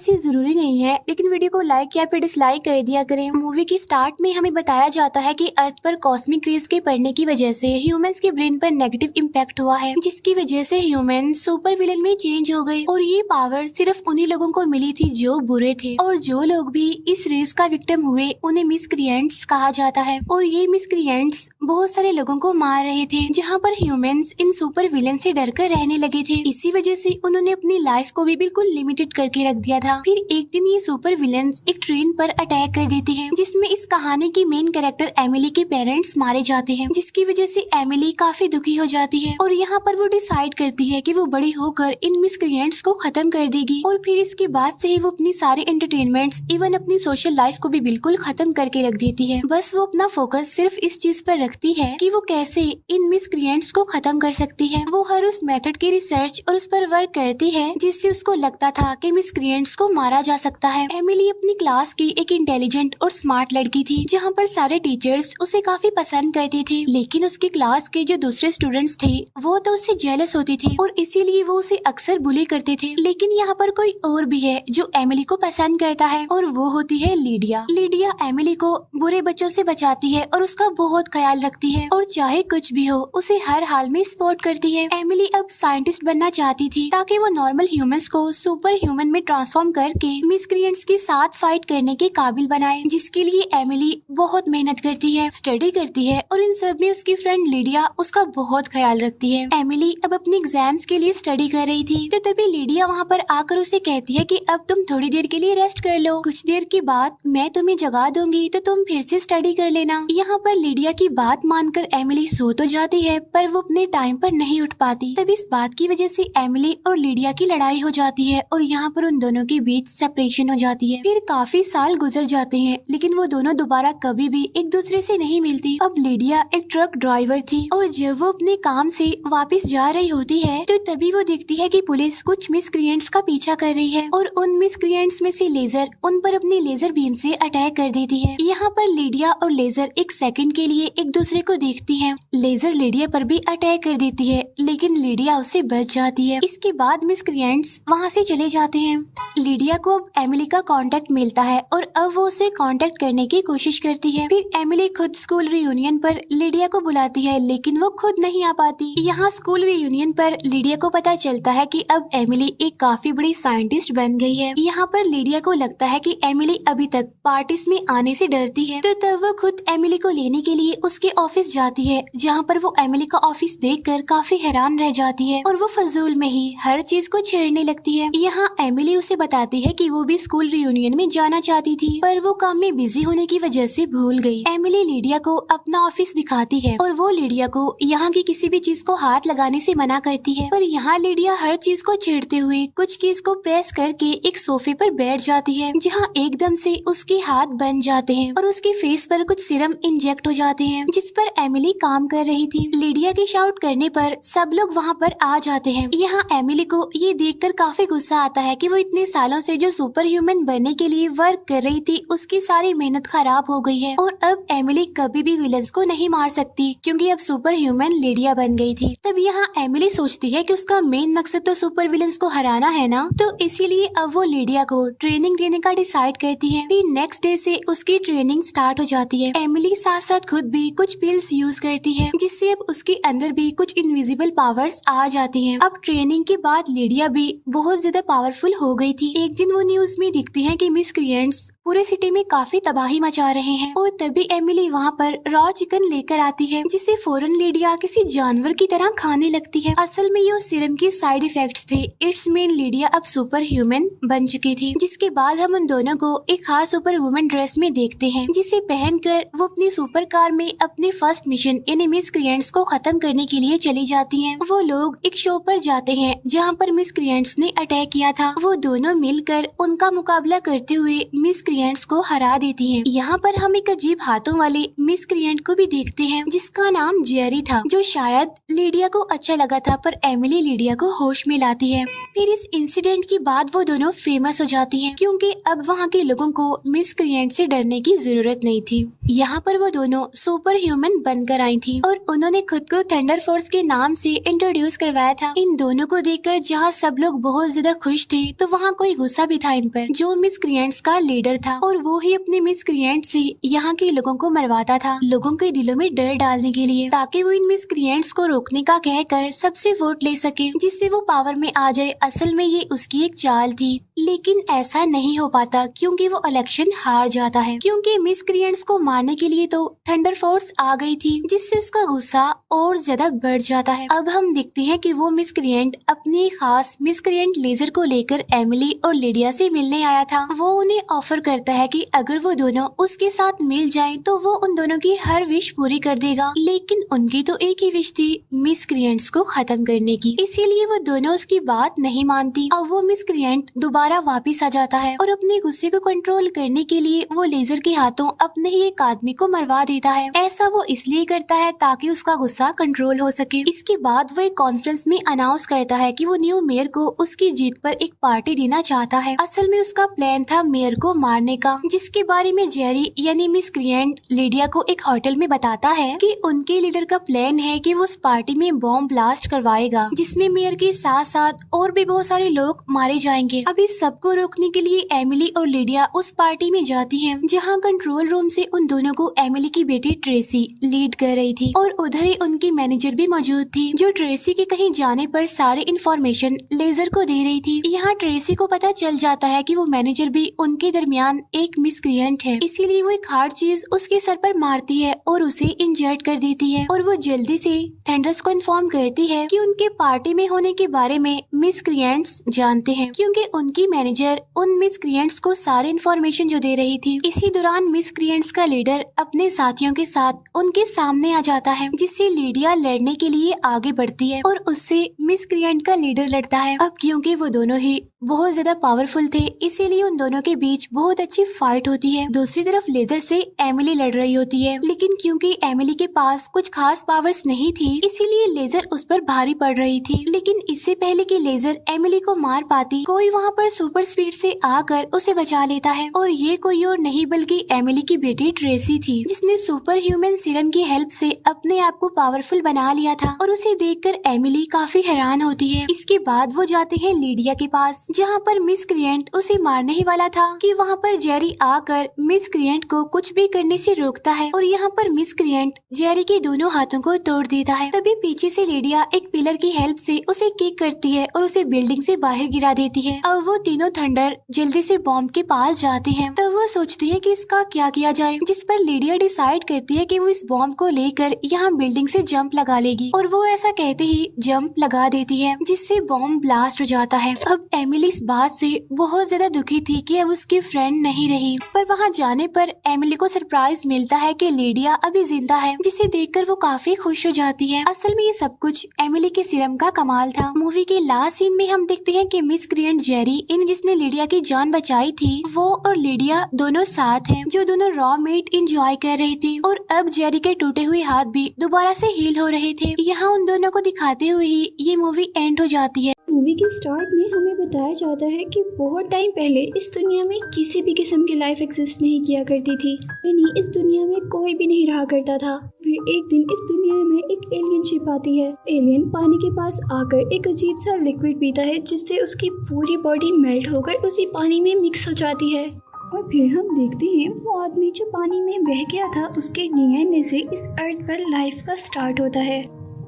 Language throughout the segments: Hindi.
ऐसी जरूरी नहीं है, लेकिन वीडियो को लाइक या फिर डिसलाइक कर दिया करें। मूवी की स्टार्ट में हमें बताया जाता है कि अर्थ पर कॉस्मिक रेज के पड़ने की वजह से ह्यूमंस के ब्रेन पर नेगेटिव इम्पैक्ट हुआ है, जिसकी वजह से ह्यूमन सुपर विलन में चेंज हो गए। और ये पावर सिर्फ उन्हीं लोगों को मिली थी जो बुरे थे, और जो लोग भी इस रेस का विक्टिम हुए उन्हें मिसक्रिएंट्स कहा जाता है। और ये मिसक्रिएंट्स बहुत सारे लोगों को मार रहे थे, जहाँ पर ह्यूमंस इन सुपर विलन से डरकर रहने लगे थे। इसी वजह से उन्होंने अपनी लाइफ को भी बिल्कुल लिमिटेड करके रख दिया था। फिर एक दिन ये सुपर विलन्स एक ट्रेन पर अटैक कर देते हैं, जिसमें इस कहानी की मेन कैरेक्टर एमिली के पेरेंट्स मारे जाते हैं, जिसकी वजह से एमिली काफी दुखी हो जाती है। और यहाँ पर वो डिसाइड करती है कि वो बड़ी होकर इन मिसक्रिएंट्स को खत्म कर देगी। और फिर इसके बाद से ही वो अपनी सारी एंटरटेनमेंट्स इवन अपनी सोशल लाइफ को भी बिल्कुल खत्म करके रख देती है। बस वो अपना फोकस सिर्फ इस चीज पर रखती है कि वो कैसे इन मिसक्रिएंट्स को खत्म कर सकती है। वो हर उस मेथड की रिसर्च और उस पर वर्क करती है जिससे उसको लगता था कि मिसक्रिएंट्स को मारा जा सकता है। एमिली अपनी क्लास की एक इंटेलिजेंट और स्मार्ट लड़की थी, जहाँ पर सारे टीचर्स उसे काफी पसंद करते थे, लेकिन उसकी क्लास के जो दूसरे स्टूडेंट्स थे वो तो उससे जेलस होती थी और इसीलिए वो उसे अक्सर बुली करते थे। लेकिन यहाँ पर कोई और भी है जो एमिली को पसंद करता है, और वो होती है लीडिया। लीडिया एमिली को बुरे बच्चों से बचाती है और उसका बहुत ख्याल रखती है, और चाहे कुछ भी हो उसे हर हाल में सपोर्ट करती है। एमिली अब साइंटिस्ट बनना चाहती थी ताकि वो नॉर्मल ह्यूमंस को सुपर ह्यूमन में ट्रांसफॉर्म करके मिसक्रिएंट्स के साथ फाइट करने के काबिल बनाए, जिसके लिए एमिली बहुत मेहनत करती है, स्टडी करती है, और इन सब में उसकी फ्रेंड लीडिया उसका बहुत ख्याल रखती है। एमिली अब अपने एग्जाम्स के लिए स्टडी कर रही थी, तो तभी लीडिया वहाँ पर आकर उसे कहती है कि अब तुम थोड़ी देर के लिए रेस्ट कर लो, कुछ देर के बाद मैं तुम्हें जगा दूंगी तो तुम फिर से स्टडी कर लेना। यहाँ पर लीडिया की बात मानकर एमिली सो तो जाती है, पर वो अपने टाइम पर नहीं उठ पाती। तब इस बात की वजह से एमिली और लीडिया की लड़ाई हो जाती है, और यहाँ पर उन दोनों के बीच सेपरेशन हो जाती है। फिर काफी साल गुजर जाते हैं, लेकिन वो दोनों दोबारा कभी भी एक दूसरे से नहीं मिलती। अब लीडिया एक ट्रक ड्राइवर थी, और जब वो अपने काम से वापस जा रही होती है तो तभी वो देखती है कि पुलिस कुछ मिसक्रिएंट्स का पीछा कर रही है, और उन मिसक्रिएंट्स में से लेजर उन पर अपनी लेजर बीम से अटैक कर देती है। यहाँ पर लीडिया और लेजर एक सेकंड के लिए एक दूसरे को देखती हैं। लेजर लीडिया पर भी अटैक कर देती है, लेकिन लीडिया उससे बच जाती है। इसके बाद मिसक्रिएंट्स वहाँ से चले जाते हैं। लीडिया को अब एमिली का कांटेक्ट मिलता है, और अब वो उसे कांटेक्ट करने की कोशिश करती है। फिर एमिली खुद स्कूल रियूनियन पर लीडिया को बुलाती है, लेकिन वो खुद नहीं आ पाती। यहाँ स्कूल रियूनियन पर लीडिया को पता चलता है कि अब एमिली एक काफी बड़ी साइंटिस्ट बन गई है। यहाँ पर लीडिया को लगता है कि एमिली अभी तक पार्टीज में आने से डरती है, तो तब वो खुद एमिली को लेने के लिए उसके ऑफिस जाती है, जहाँ पर वो एमिली का ऑफिस देखकर काफी हैरान रह जाती है, और वो फजूल में ही हर चीज को छेड़ने लगती है। यहाँ एमिली उसे बताती है कि वो भी स्कूल रियूनियन में जाना चाहती थी, पर वो काम में बिजी होने की वजह से भूल गई। एमिली लीडिया को अपना ऑफिस दिखाती है, और वो लीडिया को यहाँ की किसी भी चीज को हाथ लगाने से मना करती है, पर यहाँ लीडिया हर चीज को छेड़ते हुए कुछ चीज को प्रेस करके एक सोफे पर बैठ जाती है, जहाँ एकदम से उसके हाथ बन जाते हैं और उसके फेस पर कुछ सीरम इंजेक्ट हो जाते हैं, जिस पर एमिली काम कर रही थी। लीडिया के शाउट करने पर सब लोग वहाँ पर आ जाते हैं। यहाँ एमिली को ये देखकर काफी गुस्सा आता है कि वो इतने सालों से जो सुपर ह्यूमन बनने के लिए वर्क कर रही थी उसकी सारी मेहनत खराब हो गई है, और अब एमिली कभी भी विलन्स को नहीं मार सकती, क्योंकि अब सुपर ह्यूमन लीडिया बन गई थी। तब यहाँ एमिली सोचती है कि उसका मेन मकसद तो सुपर विलन्स को हराना है ना, तो इसीलिए अब वो लीडिया को ट्रेनिंग देने का डिसाइड करती है। फिर नेक्स्ट डे से उसकी ट्रेनिंग स्टार्ट हो जाती है। एमिली साथ साथ खुद भी कुछ पिल्स यूज करती है, जिससे अब उसके अंदर भी कुछ इनविजिबल पावर्स आ जाती हैं। अब ट्रेनिंग के बाद लीडिया भी बहुत ज्यादा पावरफुल हो गई थी। एक दिन वो न्यूज में दिखती है कि मिसक्रिएंट्स पूरे सिटी में काफी तबाही मचा रहे हैं, और तभी एमिली वहाँ पर रॉ चिकन लेकर आती है, जिसे फौरन लीडिया किसी जानवर की तरह खाने लगती है। असल में ये सीरम के साइड इफेक्ट्स थे। इट्स मीन लीडिया अब सुपर ह्यूमन बन चुकी थी। जिसके बाद हम उन दोनों को एक खास सुपर वुमन ड्रेस में देखते हैं, जिसे पहनकर वो अपनी सुपर कार में अपने फर्स्ट मिशन यानी मिसक्रिएंट्स को खत्म करने के लिए चली जाती हैं। वो लोग एक शो पर जाते हैं जहाँ पर मिसक्रिएंट्स ने अटैक किया था। वो दोनों मिलकर उनका मुकाबला करते हुए मिसक्रिएंट्स को हरा देती हैं। यहाँ पर हम एक अजीब हाथों वाले मिसक्रिएंट को भी देखते हैं, जिसका नाम जेरी था, जो शायद लीडिया को अच्छा लगा था, पर एमिली लीडिया को होश में लाती है। फिर इस इंसिडेंट के बाद वो दोनों फेमस हो जाती हैं, क्योंकि अब वहाँ के लोगों को मिसक्रिएंट से डरने की जरूरत नहीं थी। यहाँ पर वो दोनों सुपर ह्यूमन बनकर आई थी, और उन्होंने खुद को थंडर फोर्स के नाम से इंट्रोड्यूस करवाया था। इन दोनों को देखकर जहाँ सब लोग बहुत ज्यादा खुश थे, तो वहाँ कोई काफी गुस्सा भी था इन पर, जो मिसक्रिएंट्स का लीडर था और वो ही अपने मिसक्रिएंट से यहाँ के लोगों को मरवाता था, लोगों के दिलों में डर डालने के लिए, ताकि वो इन मिसक्रिएंट्स को रोकने का कहकर सबसे वोट ले सके, जिससे वो पावर में आ जाए। असल में ये उसकी एक चाल थी, लेकिन ऐसा नहीं हो पाता क्योंकि वो इलेक्शन हार जाता है, क्योंकि मिसक्रिएंट्स को मारने के लिए तो थंडर फोर्स आ गई थी, जिससे उसका गुस्सा और ज्यादा बढ़ जाता है। अब हम देखते हैं कि वो मिसक्रिएंट अपनी खास मिसक्रिएंट लेजर को लेकर एमिली और लिडिया से मिलने आया था। वो उन्हें ऑफर करता है कि अगर वो दोनों उसके साथ मिल जाएं तो वो उन दोनों की हर विश पूरी कर देगा, लेकिन उनकी तो एक ही विश थी, मिसक्रिएंट्स को खत्म करने की। इसीलिए वो दोनों उसकी बात नहीं मानती। अब वो मिसक्रिएंट दोबारा वापिस आ जाता है और अपने गुस्से को कंट्रोल करने के लिए वो लेजर के हाथों अपने ही एक आदमी को मरवा देता है। ऐसा वो इसलिए करता है ताकि उसका गुस्सा कंट्रोल हो सके। इसके बाद वो एक कॉन्फ्रेंस में अनाउंस करता है कि वो न्यू मेयर को उसकी जीत पर एक पार्टी देना चाहता है। असल में उसका प्लान था मेयर को मारने का, जिसके बारे में जेरी यानी मिसक्रिएंट लिडिया को एक होटल में बताता है कि उनके लीडर का प्लान है कि वो उस पार्टी में बॉम्ब ब्लास्ट करवाएगा, जिसमें मेयर के साथ साथ और भी बहुत सारे लोग मारे जाएंगे। अब इस सबको रोकने के लिए एमिली और लिडिया उस पार्टी में जाती हैं, जहां कंट्रोल रूम से उन दोनों को एमिली की बेटी ट्रेसी लीड कर रही थी और उधर ही उनकी मैनेजर भी मौजूद थी, जो ट्रेसी के कहीं जाने पर सारे इन्फॉर्मेशन लेजर को दे रही थी। यहाँ ट्रेसी को पता चल जाता है कि वो मैनेजर भी उनके दरमियान एक मिसक्रिएंट है, इसीलिए वो एक हार्ड चीज उसके सर पर मारती है और उसे इंजर्ड कर देती है। और वो जल्दी से थंडर्स को इन्फॉर्म करती है कि उनके पार्टी में होने के बारे में मिसक्रिएंट्स जानते हैं, क्योंकि उनकी मैनेजर उन मिसक्रिएंट्स को सारे इन्फॉर्मेशन जो दे रही थी। इसी दौरान मिसक्रिएंट्स का लीडर अपने साथियों के साथ उनके सामने आ जाता है, जिससे लिडिया लड़ने के लिए आगे बढ़ती है और उससे मिसक्रिएंट का लीडर लड़ता है। अब क्योंकि वो दोनों ही बहुत ज्यादा पावरफुल थे, इसीलिए उन दोनों के बीच बहुत अच्छी फाइट होती है। दूसरी तरफ लेजर से एमिली लड़ रही होती है, लेकिन क्योंकि एमिली के पास कुछ खास पावर्स नहीं थी, इसीलिए लेजर उस पर भारी पड़ रही थी। लेकिन इससे पहले कि लेजर एमिली को मार पाती, कोई वहाँ पर सुपर स्पीड से आकर उसे बचा लेता है, और ये कोई और नहीं बल्कि एमिली की बेटी ट्रेसी थी, जिसने सुपर ह्यूमन सीरम की हेल्प से अपने आप को पावरफुल बना लिया था। और उसे देखकर एमिली काफी हैरान होती है। इसके बाद वो जाते हैं लिडिया के पास, जहाँ पर मिसक्रिएंट उसे मारने ही वाला था कि वहाँ पर जेरी आकर मिसक्रिएंट को कुछ भी करने से रोकता है, और यहाँ पर मिसक्रिएंट जेरी के दोनों हाथों को तोड़ देता है। तभी पीछे से लिडिया एक पिलर की हेल्प से उसे किक करती है और उसे बिल्डिंग से बाहर गिरा देती है। अब वो तीनों थंडर जल्दी से बॉम्ब के पास जाते हैं। तो वो सोचती है कि इसका क्या किया जाए, जिस पर लिडिया डिसाइड करती है कि वो इस बॉम्ब को लेकर यहाँ बिल्डिंग से जंप लगा लेगी, और वो ऐसा कहते ही जंप लगा देती है, जिससे बॉम्ब ब्लास्ट हो जाता है। अब एमिली इस बात से बहुत ज्यादा दुखी थी कि अब उसकी फ्रेंड नहीं रही, पर वहाँ जाने पर एमिली को सरप्राइज मिलता है कि लिडिया अभी जिंदा है, जिसे देखकर वो काफी खुश हो जाती है। असल में ये सब कुछ एमिली के सीरम का कमाल था। मूवी के लास्ट सीन में हम देखते हैं कि मिसक्रिएंट जेरी, इन जिसने लिडिया की जान बचाई थी, वो और लिडिया दोनों साथ हैं, जो दोनों रॉ मीट एंजॉय कर रहे थे, और अब जेरी के टूटे हुए हाथ भी दोबारा से हील हो रहे थे। यहाँ उन दोनों को दिखाते हुए ही ये मूवी एंड हो जाती है। मूवी के स्टार्ट में हमें बताया जाता है कि बहुत टाइम पहले इस दुनिया में किसी भी किस्म की लाइफ एग्जिस्ट नहीं किया करती थी, यानी इस दुनिया में कोई भी नहीं रहा करता था। फिर एक दिन इस दुनिया में एक एलियन शिप आती है। एलियन पानी के पास आकर एक अजीब सा लिक्विड पीता है, जिससे उसकी पूरी बॉडी मेल्ट होकर उसी पानी में मिक्स हो जाती है। और फिर हम देखते हैं वो आदमी जो पानी में बह गया था, उसके डीएनए से इस अर्थ पर लाइफ का स्टार्ट होता है।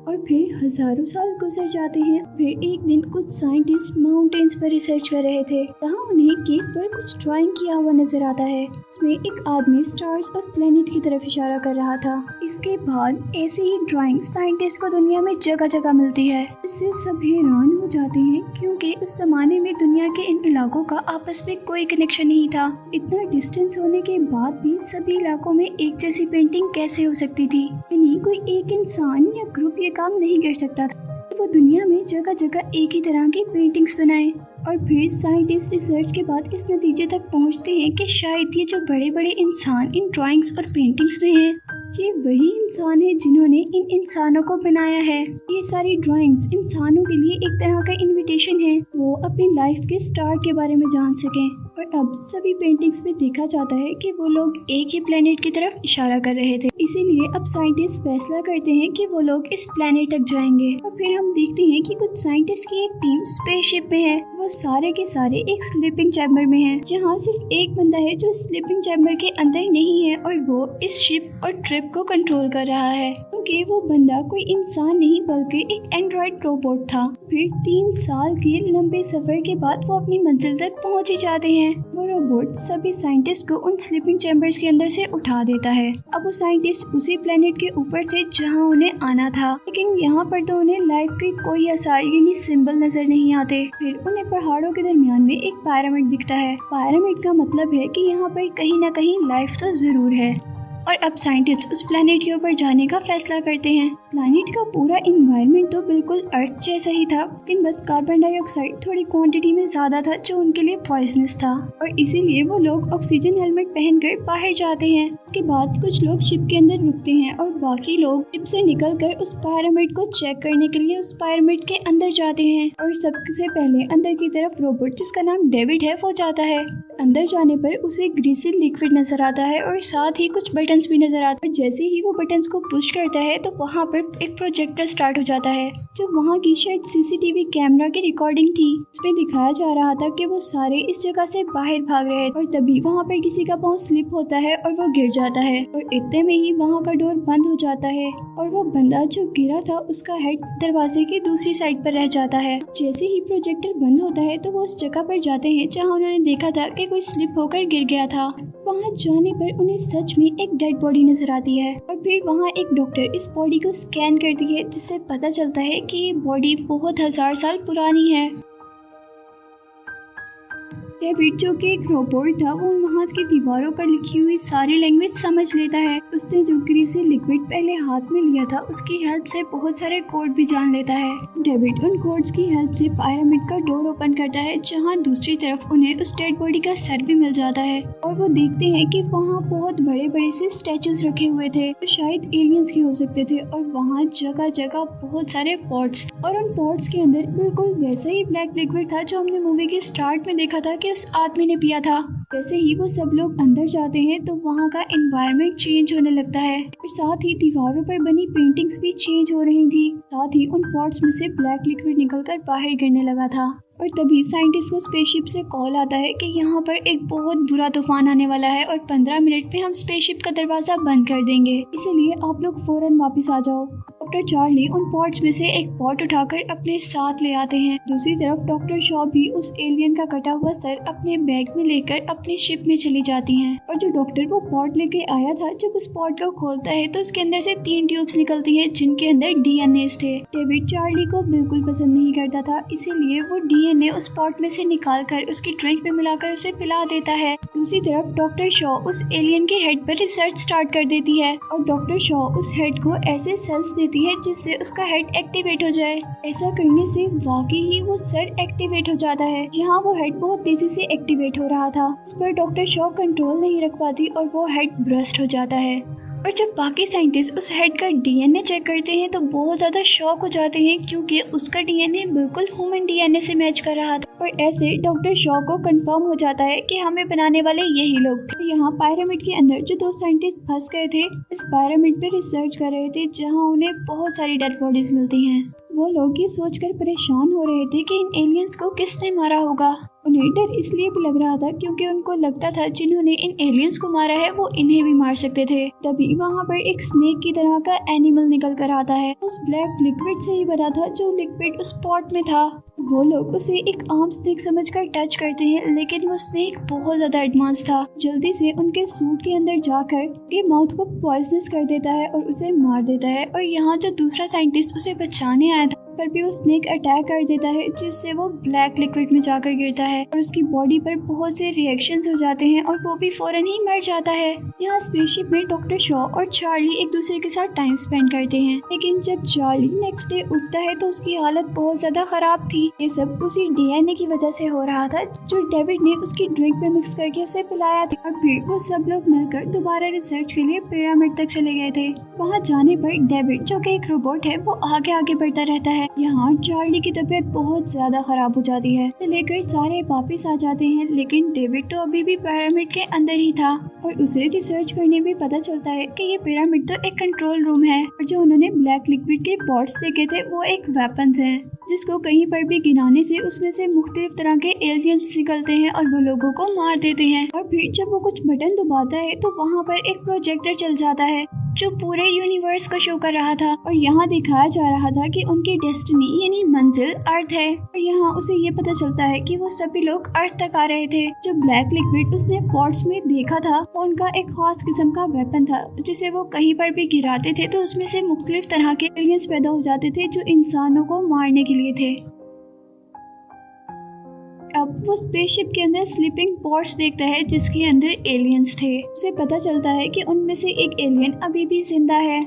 और फिर हजारों साल गुजर जाते हैं। फिर एक दिन कुछ साइंटिस्ट माउंटेन्स पर रिसर्च कर रहे थे, जहाँ उन्हें केक पर कुछ ड्राइंग किया हुआ नजर आता है। इसमें एक आदमी स्टार्स और प्लेनेट की तरफ इशारा कर रहा था। इसके बाद ऐसे ही ड्राइंग साइंटिस्ट को दुनिया में जगह जगह मिलती है। इससे सब हैरान हो जाते हैं, क्योंकि उस जमाने में दुनिया के इन इलाकों का आपस में कोई कनेक्शन नहीं था। इतना डिस्टेंस होने के बाद भी सभी इलाकों में एक जैसी पेंटिंग कैसे हो सकती थी, यानी कोई एक इंसान या ग्रुप ये काम नहीं कर सकता था। वो दुनिया में जगह जगह एक ही तरह की पेंटिंग्स बनाए। और फिर साइंटिस्ट रिसर्च के बाद इस नतीजे तक पहुंचते हैं कि शायद ये जो बड़े बड़े इंसान इन ड्राइंग्स और पेंटिंग्स में हैं, ये वही इंसान है जिन्होंने इन इंसानों को बनाया है। ये सारी ड्राइंग्स इंसानों के लिए एक तरह का इनविटेशन है, वो अपनी लाइफ के स्टार्ट के बारे में जान सकें। और अब सभी पेंटिंग्स में देखा जाता है कि वो लोग एक ही प्लेनेट की तरफ इशारा कर रहे थे। इसीलिए अब साइंटिस्ट फैसला करते हैं कि वो लोग इस प्लेनेट तक जाएंगे। और फिर हम देखते हैं कि कुछ साइंटिस्ट की एक टीम स्पेसशिप में है। वो सारे के सारे एक स्लीपिंग चैम्बर में हैं, जहाँ सिर्फ एक बंदा है जो स्लीपिंग चैम्बर के अंदर नहीं है और वो इस शिप और ट्रिप को कंट्रोल कर रहा है, क्योंकि वो बंदा कोई इंसान नहीं बल्कि एक एंड्रॉइड रोबोट था। फिर 3 साल के लंबे सफर के बाद वो अपनी मंजिल तक पहुंच ही जाते हैं। वो रोबोट सभी साइंटिस्ट को उन स्लीपिंग चैम्बर्स के अंदर से उठा देता है। अब वो साइंटिस्ट उसी प्लेनेट के ऊपर थे जहां उन्हें आना था, लेकिन यहाँ पर तो उन्हें लाइफ के कोई आसार यानी सिंबल नजर नहीं आते। फिर उन्हें पहाड़ों के दरमियान में एक पिरामिड दिखता है। पिरामिड का मतलब है कि यहाँ पर कहीं ना कहीं लाइफ तो जरूर है। और अब साइंटिस्ट उस प्लेनेट के ऊपर जाने का फैसला करते हैं। प्लेनेट का पूरा इन्वायरमेंट तो बिल्कुल अर्थ जैसा ही था, लेकिन बस कार्बन डाइऑक्साइड थोड़ी क्वांटिटी में ज्यादा था जो उनके लिए पॉइजनस था, और इसीलिए वो लोग ऑक्सीजन हेलमेट पहनकर बाहर जाते हैं। इसके बाद कुछ लोग शिप के अंदर रुकते हैं और बाकी लोग शिप से निकलकर उस पिरामिड को चेक करने के लिए उस पिरामिड के अंदर जाते हैं। और सबसे पहले अंदर की तरफ रोबोट, जिसका नाम डेविड है, वो जाता है। अंदर जाने पर उसे ग्रीसी लिक्विड नजर आता है और साथ ही कुछ बटन्स भी नजर आते हैं। जैसे ही वो बटन्स को पुश करता है तो वहाँ पर एक प्रोजेक्टर स्टार्ट हो जाता है, जो वहाँ की शायद सीसीटीवी कैमरा की रिकॉर्डिंग थी। इसमें दिखाया जा रहा था कि वो सारे इस जगह से बाहर भाग रहे हैं और तभी वहाँ पर किसी का पाँव स्लिप होता है और वो गिर जाता है, और इतने में ही वहाँ का डोर बंद हो जाता है और वो बंदा जो गिरा था उसका हेड दरवाजे की दूसरी साइड पर रह जाता है। जैसे ही प्रोजेक्टर बंद होता है तो वो उस जगह पर जाते हैं जहाँ उन्होंने देखा था कि कोई स्लिप होकर गिर गया था। वहाँ जाने पर उन्हें सच में एक डेड बॉडी नजर आती है, और फिर वहाँ एक डॉक्टर इस बॉडी को स्कैन करती है, जिससे पता चलता है कि ये बॉडी बहुत 1000 साल पुरानी है। डेविड, जो कि एक रोबोट था, वो वहाँ की दीवारों पर लिखी हुई सारी लैंग्वेज समझ लेता है। उसने जो ग्रीसी लिक्विड पहले हाथ में लिया था उसकी हेल्प से बहुत सारे कोड भी जान लेता है। डेविड उन कोड्स की हेल्प से पिरामिड का डोर ओपन करता है, जहाँ दूसरी तरफ उन्हें उस डेड बॉडी का सर भी मिल जाता है, और वो देखते हैं कि वहाँ बहुत बड़े बड़े से स्टैचूज रखे हुए थे जो शायद एलियंस के हो सकते थे, और वहाँ जगह जगह बहुत सारे पॉट्स, और उन पॉट्स के अंदर बिल्कुल वैसा ही ब्लैक लिक्विड था जो हमने मूवी के स्टार्ट में देखा था कि उस आदमी ने पिया था। जैसे ही वो सब लोग अंदर जाते हैं तो वहाँ का एनवायरनमेंट चेंज होने लगता है, और साथ ही दीवारों पर बनी पेंटिंग्स भी चेंज हो रही थी। साथ ही उन पॉट्स में से ब्लैक लिक्विड निकलकर बाहर गिरने लगा था, और तभी साइंटिस्ट को स्पेसशिप से कॉल आता है कि यहाँ पर एक बहुत बुरा तूफान आने वाला है और 15 मिनट में हम स्पेसशिप का दरवाजा बंद कर देंगे, इसलिए आप लोग फौरन वापस आ जाओ। डॉक्टर चार्ली उन पॉट्स में से एक पॉट उठाकर अपने साथ ले आते हैं। दूसरी तरफ डॉक्टर शॉ भी उस एलियन का कटा हुआ सर अपने बैग में लेकर अपनी शिप में चली जाती हैं, और जो डॉक्टर वो पॉट लेके आया था, जब उस पॉट को खोलता है तो उसके अंदर से 3 ट्यूब्स निकलती हैं जिनके अंदर डीएनए थे। डेविड चार्ली को बिल्कुल पसंद नहीं करता था, इसीलिए वो डीएनए उस पॉट में से निकालकर उसकी ड्रिंक में मिलाकर उसे पिला देता है। दूसरी तरफ डॉक्टर शॉ उस एलियन के हेड पर रिसर्च स्टार्ट कर देती है, और डॉक्टर शॉ उस हेड को ऐसे सेल्स देती है जिससे उसका हेड एक्टिवेट हो जाए। ऐसा करने से वाकई ही वो सर एक्टिवेट हो जाता है। यहाँ वो हेड बहुत तेजी से एक्टिवेट हो रहा था, इस पर डॉक्टर शॉ कंट्रोल नहीं रख पाती और वो हेड ब्रस्ट हो जाता है। और जब बाकी साइंटिस्ट उस हेड का डीएनए चेक करते हैं तो बहुत ज़्यादा शॉक हो जाते हैं, क्योंकि उसका डीएनए बिल्कुल ह्यूमन डीएनए से मैच कर रहा था। और ऐसे डॉक्टर शॉ को कंफर्म हो जाता है कि हमें बनाने वाले यही लोग थे। यहाँ पिरामिड के अंदर जो 2 साइंटिस्ट फंस गए थे, इस पिरामिड पे रिसर्च कर रहे थे, जहाँ उन्हें बहुत सारी डेड बॉडीज मिलती हैं। वो लोग ये सोचकर परेशान हो रहे थे कि इन एलियंस को किसने मारा होगा। उन्हें डर इसलिए भी लग रहा था क्योंकि उनको लगता था जिन्होंने इन एलियंस को मारा है वो इन्हें भी मार सकते थे। तभी वहाँ पर एक स्नेक की तरह का एनिमल निकल कर आता है, उस ब्लैक लिक्विड से ही बना था जो लिक्विड उस पॉट में था। वो लोग उसे एक आम स्नेक समझकर टच करते हैं, लेकिन वो स्नेक बहुत ज्यादा एडवांस था। जल्दी से उनके सूट के अंदर जाकर के माउथ को पॉइजनस कर देता है और उसे मार देता है। और यहाँ जो दूसरा साइंटिस्ट उसे बचाने आया था पर भी वो स्नेक अटैक कर देता है, जिससे वो ब्लैक लिक्विड में जाकर गिरता है और उसकी बॉडी पर बहुत से रिएक्शंस हो जाते हैं और वो भी फौरन ही मर जाता है। यहाँ स्पेसशिप में डॉक्टर शॉ और चार्ली एक दूसरे के साथ टाइम स्पेंड करते हैं, लेकिन जब चार्ली नेक्स्ट डे उठता है तो उसकी हालत बहुत ज्यादा खराब थी। ये सब उसी डीएनए की वजह से हो रहा था जो डेविड ने उसकी ड्रिंक में मिक्स करके उसे पिलाया था। और फिर वो सब लोग मिलकर दोबारा रिसर्च के लिए पिरामिड तक चले गए थे। वहाँ जाने पर डेविड, जो कि एक रोबोट है, वो आगे आगे बढ़ता रहता है यहाँ चार्ली की तबीयत बहुत ज्यादा खराब हो जाती है, तो लेकर सारे वापस आ जाते हैं, लेकिन डेविड तो अभी भी पिरामिड के अंदर ही था और उसे रिसर्च करने में पता चलता है कि ये पिरामिड तो एक कंट्रोल रूम है और जो उन्होंने ब्लैक लिक्विड के पॉट्स देखे थे वो एक वेपन्स है, जिसको कहीं पर भी गिराने से उसमें से मुख्तलिफ तरह के एलियंस निकलते हैं और वो लोगों को मार देते हैं। और फिर जब वो कुछ बटन दबाता है तो वहाँ पर एक प्रोजेक्टर चल जाता है जो पूरे यूनिवर्स को शो कर रहा था और यहाँ दिखाया जा रहा था कि उनकी डेस्टिनी यानी मंजिल अर्थ है। और यहाँ उसे ये पता चलता है कि वो सभी लोग अर्थ तक आ रहे थे। जो ब्लैक लिक्विड उसने पॉट्स में देखा था वो उनका एक खास किस्म का वेपन था, जिसे वो कहीं पर भी गिराते थे तो उसमें से मुख्तलिफ तरह के एलियंस पैदा हो जाते थे जो इंसानों को मारने के लिए थे। अब वो स्पेसशिप के अंदर स्लीपिंग पॉड्स देखता है जिसके अंदर एलियंस थे। उसे पता चलता है कि उनमें से एक एलियन अभी भी जिंदा है।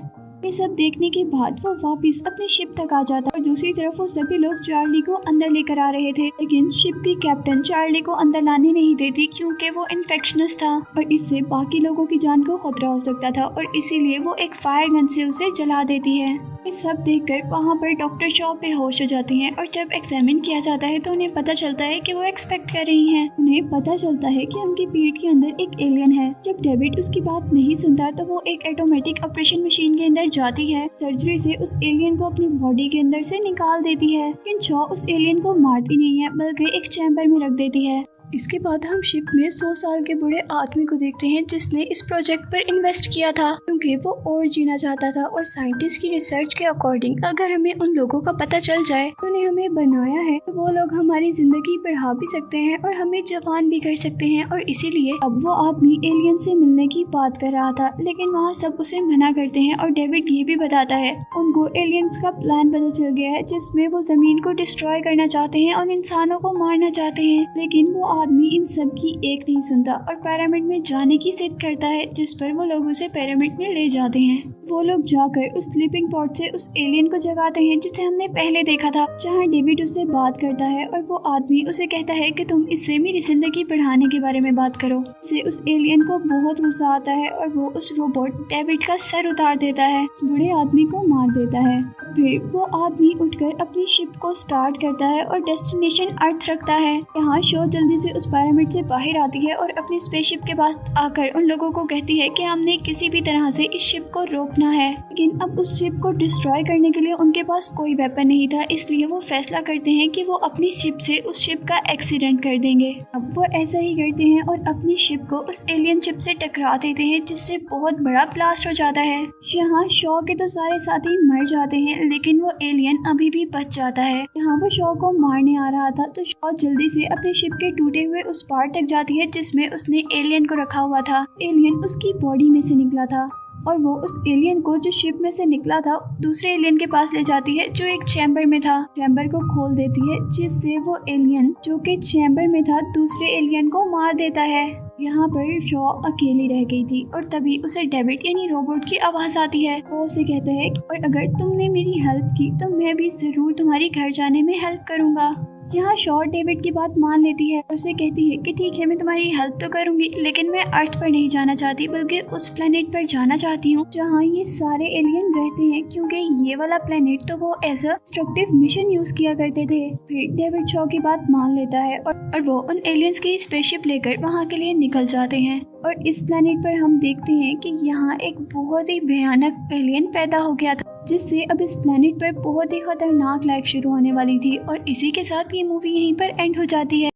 ये सब देखने के बाद वो वापस अपने शिप तक आ जाता है और दूसरी तरफ वो सभी लोग चार्ली को अंदर लेकर आ रहे थे, लेकिन शिप की कैप्टन चार्ली को अंदर लाने नहीं देती क्योंकि वो इन्फेक्शनस था और इससे बाकी लोगों की जान को खतरा हो सकता था और इसीलिए वो एक फायर गन से उसे जला देती है। ये सब देखकर वहाँ पर डॉक्टर शॉ बेहोश हो जाती हैं और जब एग्जामिन किया जाता है तो उन्हें पता चलता है कि वो एक्सपेक्ट कर रही हैं। उन्हें पता चलता है कि उनकी पीठ के अंदर एक एलियन है। जब डेविड उसकी बात नहीं सुनता तो वो एक ऑटोमेटिक ऑपरेशन मशीन के अंदर जाती है, सर्जरी से उस एलियन को अपनी बॉडी के अंदर से निकाल देती है, लेकिन शॉ उस एलियन को मारती नहीं है बल्कि एक चैम्बर में रख देती है। इसके बाद हम शिप में 100 साल के बूढ़े आदमी को देखते हैं जिसने इस प्रोजेक्ट पर इन्वेस्ट किया था क्योंकि वो और जीना चाहता था और साइंटिस्ट की रिसर्च के अकॉर्डिंग अगर हमें उन लोगों का पता चल जाए तो उन्हें हमें बनाया है तो वो लोग हमारी जिंदगी बढ़ा भी सकते हैं और हमें जवान भी कर सकते हैं। और इसीलिए अब वो आदमी एलियन से मिलने की बात कर रहा था, लेकिन वहाँ सब उसे मना करते हैं और डेविड ये भी बताता है उनको एलियंस का प्लान पता चल गया है जिसमें वो जमीन को डिस्ट्रॉय करना चाहते हैं और इंसानों को मारना चाहते हैं, लेकिन वो आदमी इन सब की एक नहीं सुनता और पिरामिड में जाने की जिद करता है, जिस पर वो लोग उसे पिरामिड में ले जाते हैं। वो लोग जाकर उस स्लीपिंग पॉड से उस एलियन को जगाते हैं जिसे हमने पहले देखा था, जहाँ डेविड उससे बात करता है और वो आदमी उसे कहता है कि तुम इससे मेरी जिंदगी बढ़ाने के बारे में बात करो। इससे उस एलियन को बहुत गुस्सा आता है और वो उस रोबोट डेविड का सर उतार देता है, उस बूढ़े आदमी को मार देता है। फिर वो आदमी उठकर अपनी शिप को स्टार्ट करता है और डेस्टिनेशन अर्थ रखता है। यहाँ शो जल्दी से उस पिरामिड से बाहर आती है और अपनी स्पेसशिप के पास आकर उन लोगों को कहती है कि हमने किसी भी तरह से इस शिप को रोकना है, लेकिन अब उस शिप को डिस्ट्रॉय करने के लिए उनके पास कोई वेपन नहीं था, इसलिए वो फैसला करते हैं कि वो अपनी शिप से उस शिप का एक्सीडेंट कर देंगे। अब वो ऐसा ही करते हैं और अपनी शिप को उस एलियन शिप से टकरा देते हैं जिससे बहुत बड़ा ब्लास्ट हो जाता है। यहाँ शॉ के तो सारे साथी मर जाते हैं, लेकिन वो एलियन अभी भी बच जाता है। यहाँ वो शॉ को मारने आ रहा था तो शॉ जल्दी से अपने शिप के टूटे हुए उस पार्ट तक जाती है जिसमें उसने एलियन को रखा हुआ था। एलियन उसकी बॉडी में से निकला था और वो उस एलियन को जो शिप में से निकला था दूसरे एलियन के पास ले जाती है जो एक चैम्बर में था। चैम्बर को खोल देती है जिससे वो एलियन जो कि चैम्बर में था दूसरे एलियन को मार देता है। यहाँ पर शॉ अकेली रह गई थी और तभी उसे डेविड यानी रोबोट की आवाज आती है। वो उसे कहता है और अगर तुमने मेरी हेल्प की तो मैं भी जरूर तुम्हारी घर जाने में हेल्प करूँगा। यहाँ शॉ डेविड की बात मान लेती है और उसे कहती है कि ठीक है मैं तुम्हारी हेल्प तो करूंगी, लेकिन मैं अर्थ पर नहीं जाना चाहती बल्कि उस प्लेनेट पर जाना चाहती हूँ जहाँ ये सारे एलियन रहते हैं, क्योंकि ये वाला प्लेनेट तो वो as a destructive mission use किया करते थे। फिर डेविड शॉ की बात मान लेता है और वो उन एलियंस की स्पेसशिप लेकर वहाँ के लिए निकल जाते हैं। और इस प्लेनेट पर हम देखते हैं कि यहाँ एक बहुत ही भयानक एलियन पैदा हो गया था, जिससे अब इस प्लेनेट पर बहुत ही खतरनाक लाइफ शुरू होने वाली थी। और इसी के साथ ये मूवी यहीं पर एंड हो जाती है।